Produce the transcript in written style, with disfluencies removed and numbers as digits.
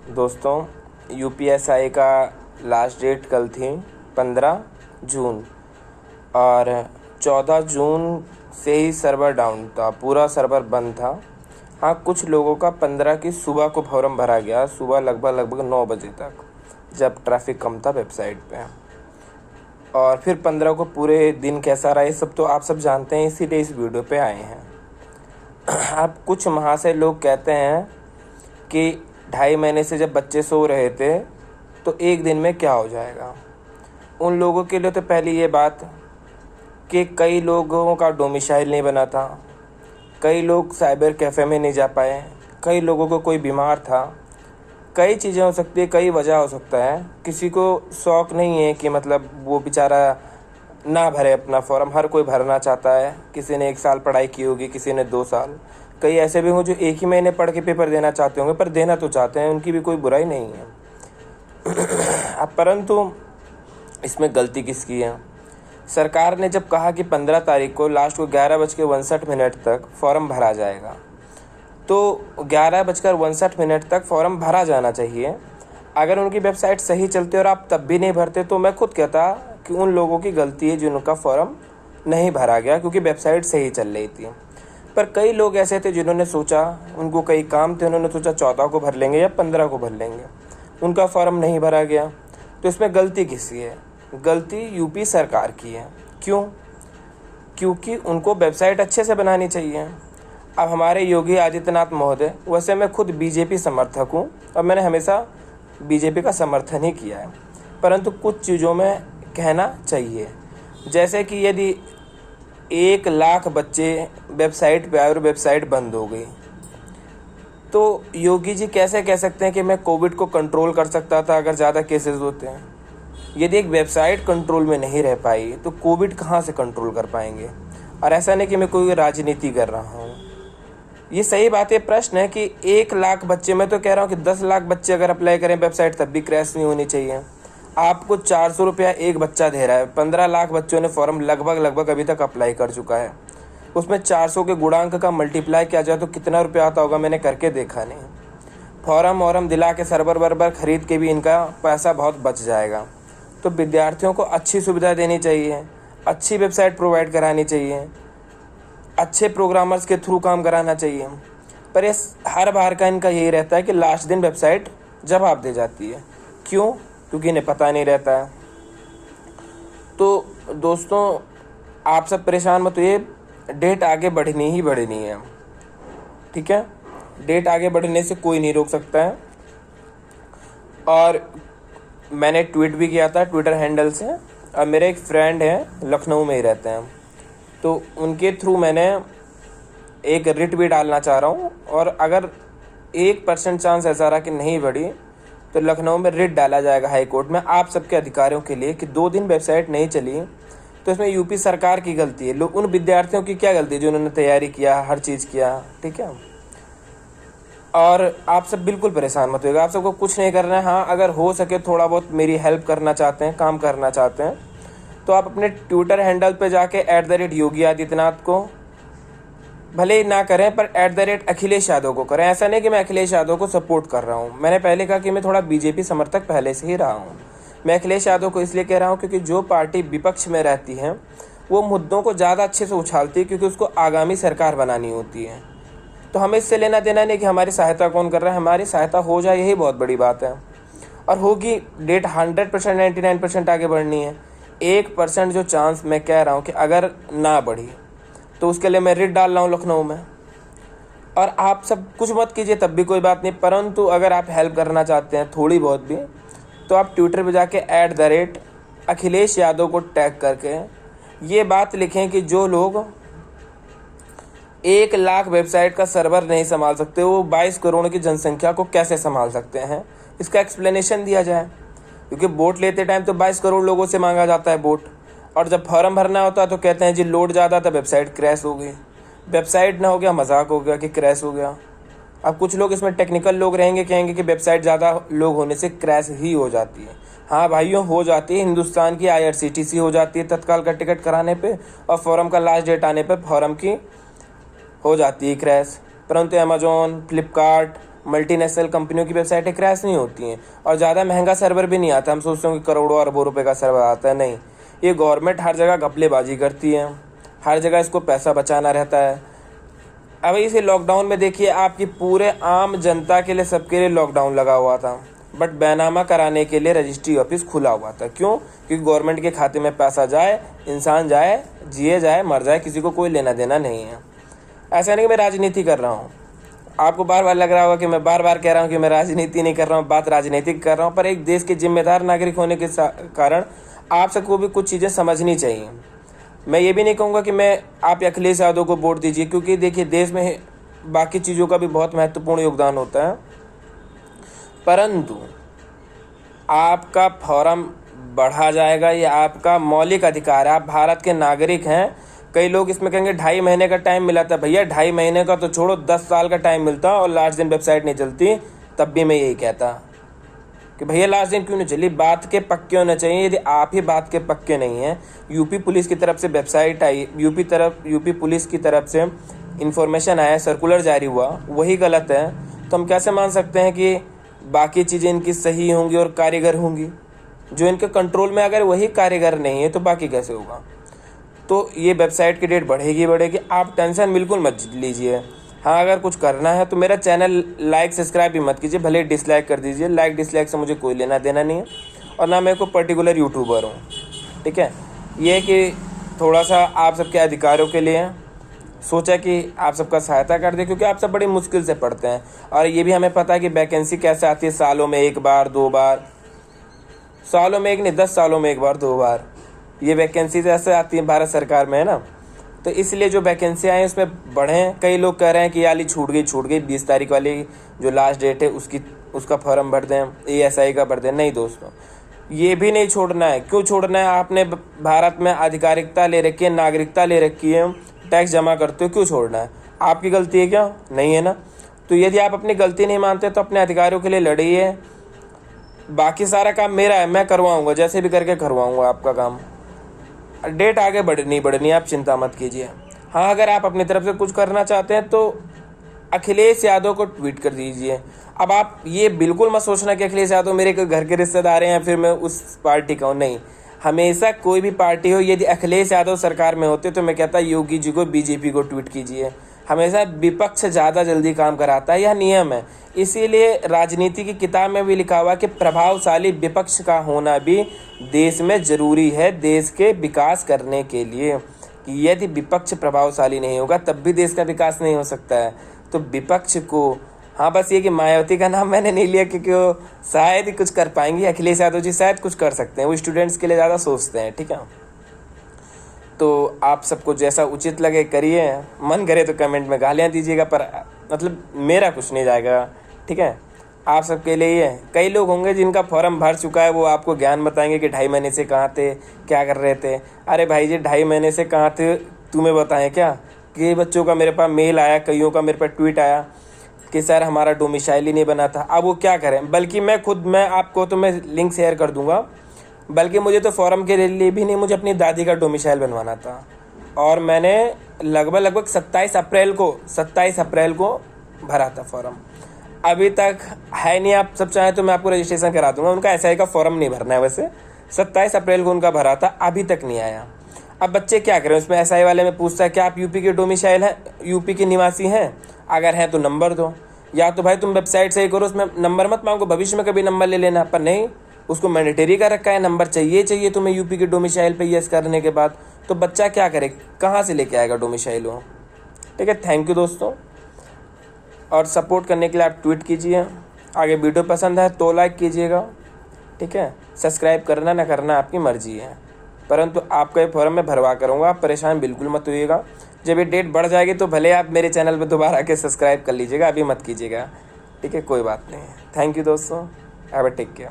दोस्तों यूपीएसआई का last date कल थी 15 जून और 14 जून से ही सर्वर डाउन था, पूरा सर्वर बंद था। हाँ, कुछ लोगों का 15 की सुबह को फॉर्म भरा गया, सुबह लगभग 9 बजे तक, जब ट्रैफिक कम था वेबसाइट पे। और फिर 15 को पूरे दिन कैसा रहा ये सब तो आप सब जानते हैं, इसीलिए इस वीडियो पे आए हैं। अब कुछ महाशय लोग कहते हैं कि 2.5 महीने से जब बच्चे सो रहे थे तो एक दिन में क्या हो जाएगा। उन लोगों के लिए तो पहली ये बात कि कई लोगों का डोमिसाइल नहीं बना था, कई लोग साइबर कैफ़े में नहीं जा पाए, कई लोगों को कोई बीमार था, कई चीज़ें हो सकती है, कई वजह हो सकता है। किसी को शौक़ नहीं है कि मतलब वो बेचारा ना भरे अपना फॉर्म, हर कोई भरना चाहता है। किसी ने 1 साल पढ़ाई की होगी, किसी ने 2 साल, कई ऐसे भी हों जो 1 ही महीने पढ़ के पेपर देना चाहते होंगे, पर देना तो चाहते हैं, उनकी भी कोई बुराई नहीं है। अब परंतु इसमें गलती किसकी है? सरकार ने जब कहा कि 15 तारीख को लास्ट को 11:59 तक फॉर्म भरा जाएगा, तो 11:59 तक फॉर्म भरा जाना चाहिए। अगर उनकी वेबसाइट सही चलती और आप तब भी नहीं भरते तो मैं खुद कहता कि उन लोगों की गलती है जिनका फॉर्म नहीं भरा गया, क्योंकि वेबसाइट सही चल रही थी। पर कई लोग ऐसे थे जिन्होंने सोचा, उनको कई काम थे, उन्होंने सोचा 14 को भर लेंगे या 15 को भर लेंगे, उनका फॉर्म नहीं भरा गया। तो इसमें गलती किसकी है? गलती यूपी सरकार की है। क्यों? क्योंकि उनको वेबसाइट अच्छे से बनानी चाहिए। अब हमारे योगी आदित्यनाथ महोदय, वैसे मैं खुद बीजेपी समर्थक हूँ और मैंने हमेशा बीजेपी का समर्थन ही किया है, परंतु कुछ चीज़ों में कहना चाहिए। जैसे कि यदि 1 लाख बच्चे वेबसाइट पे आए और वेबसाइट बंद हो गई, तो योगी जी कैसे कह सकते हैं कि मैं कोविड को कंट्रोल कर सकता था अगर ज़्यादा केसेस होते हैं? यदि एक वेबसाइट कंट्रोल में नहीं रह पाई तो कोविड कहाँ से कंट्रोल कर पाएंगे? और ऐसा नहीं कि मैं कोई राजनीति कर रहा हूँ, ये सही बात है। प्रश्न है कि 1 लाख बच्चे, मैं तो कह रहा हूँ कि 10 लाख बच्चे अगर अप्लाई करें वेबसाइट तब भी क्रैश नहीं होनी चाहिए। आपको 400 रुपया एक बच्चा दे रहा है, 15 लाख बच्चों ने फॉर्म लगभग अभी तक अप्लाई कर चुका है। उसमें 400 के गुणांक का मल्टीप्लाई किया जाए तो कितना रुपया आता होगा, मैंने करके देखा नहीं। फॉर्म दिला के सर्वर वर्वर खरीद के भी इनका पैसा बहुत बच जाएगा। तो विद्यार्थियों को अच्छी सुविधा देनी चाहिए, अच्छी वेबसाइट प्रोवाइड करानी चाहिए, अच्छे प्रोग्रामर्स के थ्रू काम कराना चाहिए। पर ये हर बार का इनका यही रहता है कि लास्ट दिन वेबसाइट जवाब दे जाती है। क्यों? क्योंकि इन्हें पता नहीं रहता है। तो दोस्तों आप सब परेशान मत होइए, डेट आगे बढ़नी ही बढ़नी है, ठीक है? डेट आगे बढ़ने से कोई नहीं रोक सकता है। और मैंने ट्वीट भी किया था ट्विटर हैंडल से, और मेरे एक फ्रेंड हैं लखनऊ में ही रहते हैं, तो उनके थ्रू मैंने एक रिट भी डालना चाह रहा हूँ। और अगर 1% चांस ऐसा रहा कि नहीं बढ़ी तो लखनऊ में रिट डाला जाएगा हाई कोर्ट में आप सबके अधिकारियों के लिए कि 2 दिन वेबसाइट नहीं चली तो इसमें यूपी सरकार की गलती है। लोग, उन विद्यार्थियों की क्या गलती है जो उन्होंने तैयारी किया, हर चीज़ किया, ठीक है? और आप सब बिल्कुल परेशान मत होइएगा, आप सबको कुछ नहीं करना है। हाँ, अगर हो सके थोड़ा बहुत मेरी हेल्प करना चाहते हैं, काम करना चाहते हैं, तो आप अपने ट्विटर हैंडल पे जाके @योगी आदित्यनाथ को भले ही ना करें, पर @अखिलेश यादव को करें। ऐसा नहीं कि मैं अखिलेश यादव को सपोर्ट कर रहा हूँ, मैंने पहले कहा कि मैं थोड़ा बीजेपी समर्थक पहले से ही रहा हूँ। मैं अखिलेश यादव को इसलिए कह रहा हूँ क्योंकि जो पार्टी विपक्ष में रहती है वो मुद्दों को ज़्यादा अच्छे से उछालती है, क्योंकि उसको आगामी सरकार बनानी होती है। तो हमें इससे लेना देना नहीं कि हमारी सहायता कौन कर रहा है, हमारी सहायता हो जाए यही बहुत बड़ी बात है। और होगी, डेट 100% 99% आगे बढ़नी है। 1% जो चांस मैं कह रहा हूँ कि अगर ना बढ़ी तो उसके लिए मैं रिट डाल रहा हूँ लखनऊ में। और आप सब कुछ मत कीजिए तब भी कोई बात नहीं, परंतु अगर आप हेल्प करना चाहते हैं थोड़ी बहुत भी, तो आप ट्विटर पे जाके @अखिलेश यादव को टैग करके ये बात लिखें कि जो लोग 1 लाख वेबसाइट का सर्वर नहीं संभाल सकते, वो 22 करोड़ की जनसंख्या को कैसे संभाल सकते हैं, इसका एक्सप्लेनेशन दिया जाए। क्योंकि वोट लेते टाइम तो 22 करोड़ लोगों से मांगा जाता है वोट, और जब फॉर्म भरना होता है तो कहते हैं जी लोड ज़्यादा था, वेबसाइट क्रैश हो गई। वेबसाइट ना हो गया, मजाक हो गया कि क्रैश हो गया। अब कुछ लोग इसमें टेक्निकल लोग रहेंगे, कहेंगे कि वेबसाइट ज़्यादा लोग होने से क्रैश ही हो जाती है। हाँ भाइयों, हो जाती है। हिंदुस्तान की IRCTC हो जाती है तत्काल का टिकट कराने पे, और फॉर्म का लास्ट डेट आने पे फॉर्म की हो जाती है क्रैश। परंतु अमेजोन, फ्लिपकार्ट, मल्टीनेशनल कंपनियों की वेबसाइटें क्रैश नहीं होती हैं और ज़्यादा महंगा सर्वर भी नहीं आता। हम सोचते हैं कि करोड़ों अरबों रुपए का सर्वर आता है, नहीं। ये गवर्नमेंट हर जगह घपलेबाजी करती है, हर जगह इसको पैसा बचाना रहता है। अब इसे लॉकडाउन में देखिए, आपकी पूरे आम जनता के लिए, सबके लिए लॉकडाउन लगा हुआ था, बट बैनामा कराने के लिए रजिस्ट्री ऑफिस खुला हुआ था। क्यों? क्योंकि गवर्नमेंट के खाते में पैसा जाए, इंसान जाए, जिए जाए, मर जाए, किसी को कोई लेना देना नहीं है। ऐसा नहीं कि मैं राजनीति कर रहा हूँ, आपको बार बार लग रहा होगा कि मैं बार बार कह रहा हूँ कि मैं राजनीति नहीं कर रहा हूँ, बात राजनीतिक कर रहा हूँ, पर एक देश के जिम्मेदार नागरिक होने के कारण आप सबको भी कुछ चीज़ें समझनी चाहिए। मैं ये भी नहीं कहूँगा कि आप अखिलेश यादव को वोट दीजिए, क्योंकि देखिए देश में बाकी चीज़ों का भी बहुत महत्वपूर्ण योगदान होता है, परंतु आपका फॉर्म बढ़ा जाएगा, ये आपका मौलिक अधिकार है, आप भारत के नागरिक हैं। कई लोग इसमें कहेंगे 2.5 महीने का टाइम मिला था। भैया 2.5 महीने का तो छोड़ो, 10 साल का टाइम मिलता और लास्ट दिन वेबसाइट नहीं चलती, तब भी मैं यही कहता कि भैया लास्ट दिन क्यों नहीं चली। बात के पक्के होने चाहिए। यदि आप ही बात के पक्के नहीं हैं, यूपी पुलिस की तरफ से वेबसाइट आई, यूपी पुलिस की तरफ से इंफॉर्मेशन आया, सर्कुलर जारी हुआ, वही गलत है, तो हम कैसे मान सकते हैं कि बाकी चीज़ें इनकी सही होंगी और कारीगर होंगी? जो इनके कंट्रोल में अगर वही कारीगर नहीं है तो बाकी कैसे होगा? तो ये वेबसाइट की डेट बढ़ेगी। आप टेंशन बिल्कुल मत लीजिए। हाँ, अगर कुछ करना है तो मेरा चैनल लाइक सब्सक्राइब भी मत कीजिए, भले डिसलाइक कर दीजिए। लाइक डिसलाइक से मुझे कोई लेना देना नहीं है और ना मैं कोई पर्टिकुलर यूट्यूबर हूँ, ठीक है। ये कि थोड़ा सा आप सबके अधिकारों के लिए सोचा कि आप सबका सहायता कर दे, क्योंकि आप सब बड़ी मुश्किल से पढ़ते हैं और ये भी हमें पता है कि वैकेंसी कैसे आती है, सालों में एक बार 2 बार, सालों में एक नहीं 10 सालों में एक बार 2 बार ये वैकेंसी ऐसे आती है भारत सरकार में, है ना। तो इसलिए जो वैकेंसी आए उसमें बढ़ें। कई लोग कह रहे हैं कि याली छूट गई 20 तारीख वाली जो लास्ट डेट है उसका फॉर्म भर दें, ASI का भर दें। नहीं दोस्तों, ये भी नहीं छोड़ना है। क्यों छोड़ना है? आपने भारत में आधिकारिकता ले रखी है, नागरिकता ले रखी है, टैक्स जमा करते हो, क्यों छोड़ना है? आपकी गलती है क्या? नहीं है ना। तो यदि आप अपनी गलती नहीं मानते तो अपने अधिकारों के लिए लड़िए। बाकी सारा काम मेरा है, मैं करवाऊँगा, जैसे भी करके करवाऊँगा आपका काम। डेट आगे बढ़नी, आप चिंता मत कीजिए। हाँ, अगर आप अपनी तरफ से कुछ करना चाहते हैं तो अखिलेश यादव को ट्वीट कर दीजिए। अब आप ये बिल्कुल मत सोचना कि अखिलेश यादव मेरे घर के रिश्तेदार हैं या फिर मैं उस पार्टी का हूँ। नहीं, हमेशा कोई भी पार्टी हो, यदि अखिलेश यादव सरकार में होते तो मैं कहता योगी जी को, BJP को ट्वीट कीजिए। हमेशा विपक्ष ज़्यादा जल्दी काम कराता है, यह नियम है। इसीलिए राजनीति की किताब में भी लिखा हुआ कि प्रभावशाली विपक्ष का होना भी देश में ज़रूरी है, देश के विकास करने के लिए। कि यदि विपक्ष प्रभावशाली नहीं होगा तब भी देश का विकास नहीं हो सकता है। तो विपक्ष को, हाँ, बस ये कि मायावती का नाम मैंने नहीं लिया क्योंकि वो शायद ही कुछ कर पाएंगी। अखिलेश यादव जी शायद कुछ कर सकते हैं, वो स्टूडेंट्स के लिए ज़्यादा सोचते हैं, ठीक है। तो आप सबको जैसा उचित लगे करिए, मन करे तो कमेंट में गालियाँ दीजिएगा, पर मतलब मेरा कुछ नहीं जाएगा, ठीक है। आप सबके लिए है। कई लोग होंगे जिनका फॉर्म भर चुका है, वो आपको ज्ञान बताएंगे कि 2.5 महीने से कहाँ थे, क्या कर रहे थे। अरे भाई जी, 2.5 महीने से कहाँ थे तुम्हें बताएं क्या? कि बच्चों का मेरे पास मेल आया, कईयों का मेरे पास ट्वीट आया कि सर हमारा डोमिसाइल ही नहीं बना था। अब वो क्या करें? बल्कि मैं आपको तो मैं लिंक शेयर कर दूंगा, बल्कि मुझे तो फॉर्म के लिए भी नहीं, मुझे अपनी दादी का डोमिसाइल बनवाना था और मैंने लगभग 27 अप्रैल को भरा था फॉर्म। अभी तक है नहीं। आप सब चाहें तो मैं आपको रजिस्ट्रेशन करा दूंगा। उनका SI का फॉर्म नहीं भरना है, वैसे 27 अप्रैल को उनका भरा था, अभी तक नहीं आया। अब बच्चे क्या करें? उसमें SI वाले में पूछता है कि आप यूपी के डोमिसाइल हैं, यूपी के निवासी हैं? अगर हैं तो नंबर दो, या तो भाई तुम वेबसाइट से ही करो, उसमें नंबर मत मांगो, भविष्य में कभी नंबर ले लेना। पर नहीं, उसको मैंडेटरी का रखा है, नंबर चाहिए तुम्हें यूपी के डोमिसाइल पे यस करने के बाद। तो बच्चा क्या करे, कहाँ से लेके आएगा डोमिसाइल वो? ठीक है, थैंक यू दोस्तों। और सपोर्ट करने के लिए आप ट्वीट कीजिए। आगे वीडियो पसंद है तो लाइक कीजिएगा, ठीक है। सब्सक्राइब करना ना करना आपकी मर्जी है, परंतु आपका ये फॉर्म मैं भरवा करूँगा, आप परेशान बिल्कुल मत होइएगा। जब ये डेट बढ़ जाएगी तो भले आप मेरे चैनल पर दोबारा आके सब्सक्राइब कर लीजिएगा, अभी मत कीजिएगा, ठीक है, कोई बात नहीं। थैंक यू दोस्तों, हैव अ टेक केयर।